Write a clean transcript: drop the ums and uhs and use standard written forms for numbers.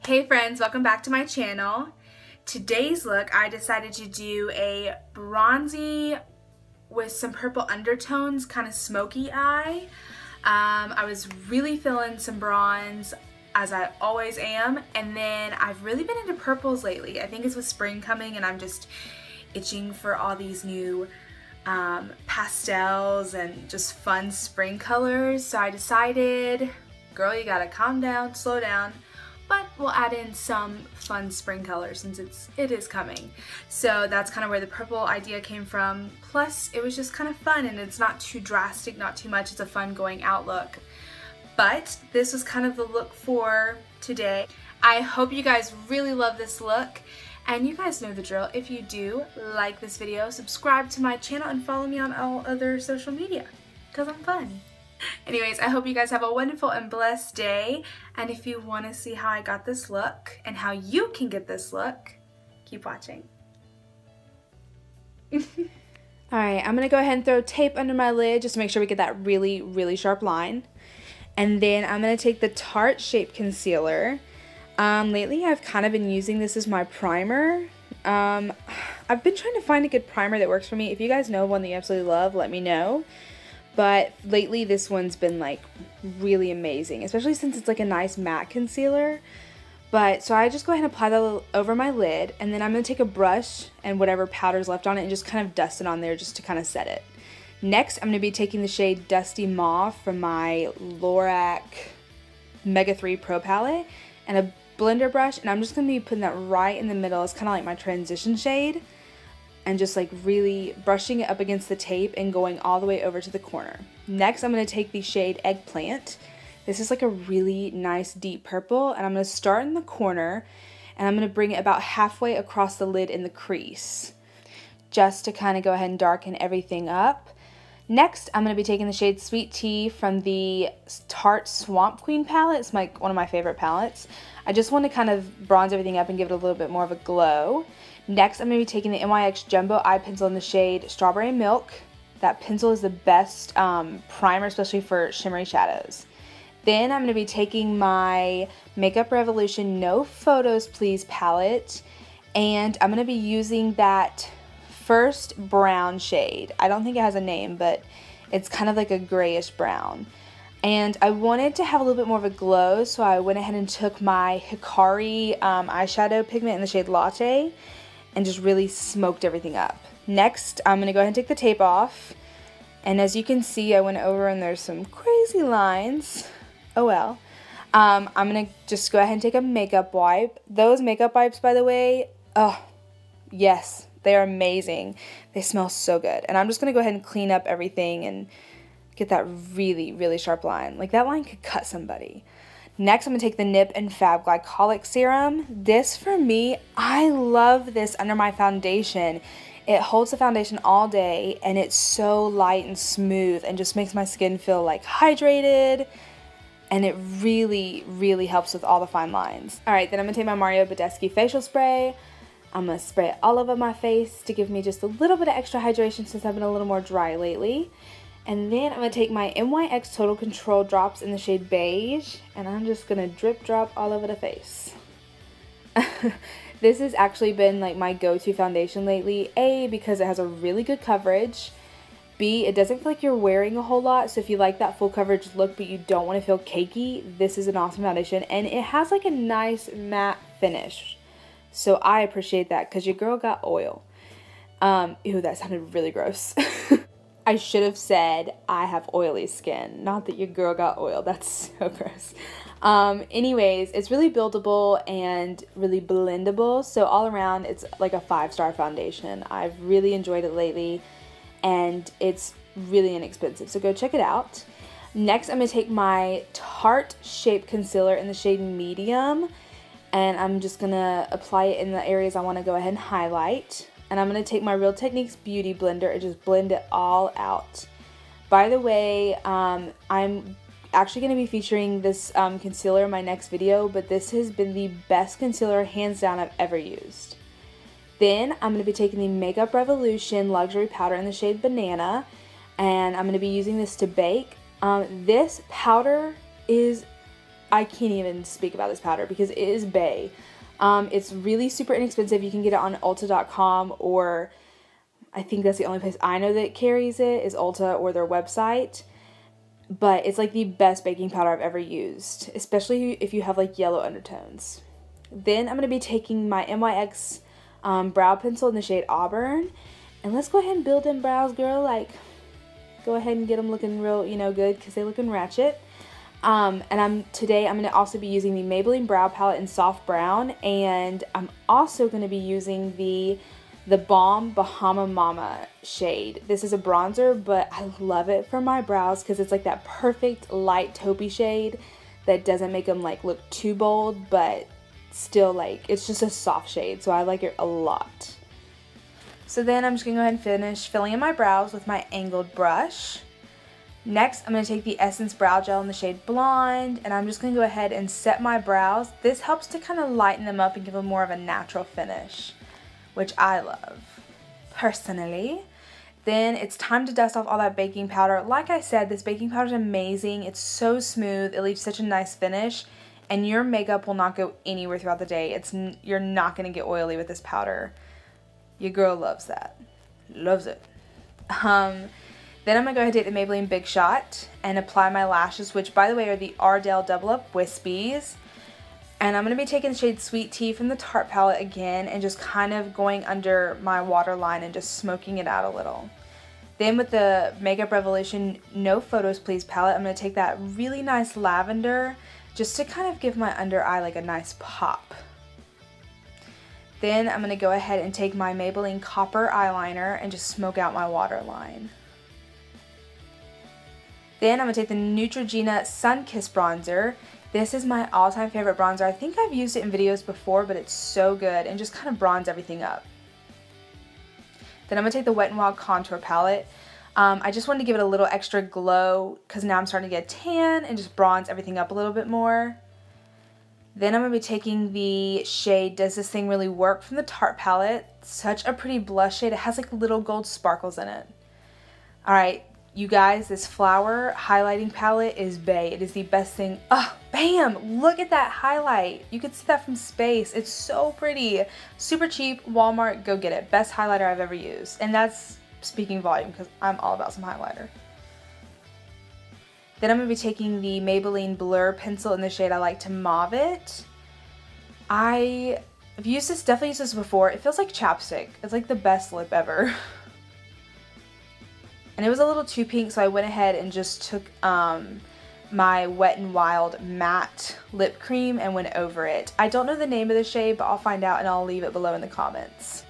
Hey friends, welcome back to my channel. Today's look, I decided to do a bronzy with some purple undertones, kind of smoky eye. I was really feeling some bronze, as I always am, and then I've really been into purples lately. I think it's with spring coming and I'm just itching for all these new pastels and just fun spring colors. So I decided, girl, you gotta calm down, slow down. But we'll add in some fun spring colors since it is coming. So that's kind of where the purple idea came from. Plus, it was just kind of fun and it's not too drastic, not too much. It's a fun going out look. But this was kind of the look for today. I hope you guys really love this look. And you guys know the drill. If you do, like this video, subscribe to my channel, and follow me on all other social media, because I'm fun. Anyways, I hope you guys have a wonderful and blessed day, and if you want to see how I got this look and how you can get this look, keep watching. Alright, I'm going to go ahead and throw tape under my lid just to make sure we get that really, really sharp line. And then I'm going to take the Tarte Shape Concealer. Lately I've kind of been using this as my primer. I've been trying to find a good primer that works for me. If you guys know one that you absolutely love, let me know. But lately this one's been like really amazing, especially since it's like a nice matte concealer. But so I just go ahead and apply that over my lid, and then I'm going to take a brush and whatever powder's left on it and just kind of dust it on there just to kind of set it. Next, I'm going to be taking the shade Dusty Mauve from my Lorac Mega 3 Pro Palette and a blender brush, and I'm just going to be putting that right in the middle. It's kind of like my transition shade. And just like really brushing it up against the tape and going all the way over to the corner. Next, I'm going to take the shade Eggplant. This is like a really nice deep purple, and I'm going to start in the corner and I'm going to bring it about halfway across the lid in the crease, just to kind of go ahead and darken everything up. Next, I'm going to be taking the shade Sweet Tea from the Tarte Swamp Queen palette. It's like one of my favorite palettes. I just want to kind of bronze everything up and give it a little bit more of a glow. Next, I'm going to be taking the NYX Jumbo Eye Pencil in the shade Strawberry Milk. That pencil is the best primer, especially for shimmery shadows. Then I'm going to be taking my Makeup Revolution No Photos Please palette, and I'm going to be using that first brown shade. I don't think it has a name, but it's kind of like a grayish brown. And I wanted to have a little bit more of a glow, so I went ahead and took my Hikari eyeshadow pigment in the shade Latte and just really smoked everything up. Next, I'm going to go ahead and take the tape off. And as you can see, I went over and there's some crazy lines. Oh well. I'm going to just go ahead and take a makeup wipe. Those makeup wipes, by the way, oh, yes, they are amazing. They smell so good. And I'm just going to go ahead and clean up everything and get that really, really sharp line. Like, that line could cut somebody. Next, I'm going to take the Nip and Fab Glycolic Serum. This, for me, I love this under my foundation. It holds the foundation all day, and it's so light and smooth and just makes my skin feel, like, hydrated. And it really, really helps with all the fine lines. Alright, then I'm going to take my Mario Badescu facial spray. I'm going to spray it all over my face to give me just a little bit of extra hydration since I've been a little more dry lately. And then I'm going to take my NYX Total Control drops in the shade Beige, and I'm just going to drip drop all over the face. This has actually been like my go-to foundation lately. A, because it has a really good coverage. B, it doesn't feel like you're wearing a whole lot, so if you like that full coverage look but you don't want to feel cakey, this is an awesome foundation. And it has like a nice matte finish. So I appreciate that because your girl got oil. Ew, that sounded really gross. I should have said I have oily skin, not that your girl got oil. That's so gross. Anyways, it's really buildable and really blendable. So all around, it's like a 5-star foundation. I've really enjoyed it lately, and it's really inexpensive. So go check it out. Next, I'm going to take my Tarte Shape Concealer in the shade Medium, and I'm just going to apply it in the areas I want to go ahead and highlight. And I'm going to take my Real Techniques Beauty Blender and just blend it all out. By the way, I'm actually going to be featuring this concealer in my next video, but this has been the best concealer hands down I've ever used. Then I'm going to be taking the Makeup Revolution Luxury Powder in the shade Banana, and I'm going to be using this to bake. This powder is I can't even speak about this powder because it is bae. It's really super inexpensive. You can get it on Ulta.com, or I think that's the only place I know that carries it is Ulta or their website. But it's like the best baking powder I've ever used, especially if you have like yellow undertones. Then I'm going to be taking my NYX brow pencil in the shade Auburn. And let's go ahead and build them brows, girl. Like, go ahead and get them looking real, you know, good, because they're looking ratchet. And today I'm going to also be using the Maybelline Brow Palette in Soft Brown. And I'm also going to be using the Balm Bahama Mama shade. This is a bronzer, but I love it for my brows because it's like that perfect light taupey shade that doesn't make them like look too bold, but still like it's just a soft shade, so I like it a lot. So then I'm just gonna go ahead and finish filling in my brows with my angled brush. Next, I'm gonna take the Essence Brow Gel in the shade Blonde, and I'm just gonna go ahead and set my brows. This helps to kind of lighten them up and give them more of a natural finish, which I love, personally. Then it's time to dust off all that baking powder. Like I said, this baking powder is amazing. It's so smooth. It leaves such a nice finish, and your makeup will not go anywhere throughout the day. You're not going to get oily with this powder. Your girl loves that. Loves it. Then I'm going to go ahead and take the Maybelline Big Shot and apply my lashes, which, by the way, are the Ardell Double Up Wispies. And I'm going to be taking the shade Sweet Tea from the Tarte palette again and just kind of going under my waterline and just smoking it out a little. Then with the Makeup Revolution No Photos Please palette, I'm going to take that really nice lavender just to kind of give my under eye like a nice pop. Then I'm going to go ahead and take my Maybelline Copper eyeliner and just smoke out my waterline. Then I'm going to take the Neutrogena Sun Kiss bronzer. This is my all-time favorite bronzer. I think I've used it in videos before, but it's so good and just kind of bronze everything up. Then I'm going to take the Wet n Wild Contour Palette. I just wanted to give it a little extra glow because now I'm starting to get a tan and just bronze everything up a little bit more. Then I'm going to be taking the shade Does This Thing Really Work from the Tarte palette. Such a pretty blush shade. It has like little gold sparkles in it. Alright. You guys, this flower highlighting palette is bae. It is the best thing. Oh, bam! Look at that highlight. You can see that from space. It's so pretty. Super cheap. Walmart, go get it. Best highlighter I've ever used. And that's speaking volume because I'm all about some highlighter. Then I'm going to be taking the Maybelline Blur pencil in the shade I Like to Mauve It. I've used this, definitely used this before. It feels like chapstick. It's like the best lip ever. And it was a little too pink, so I went ahead and just took my Wet n Wild matte lip cream and went over it. I don't know the name of the shade, but I'll find out and I'll leave it below in the comments.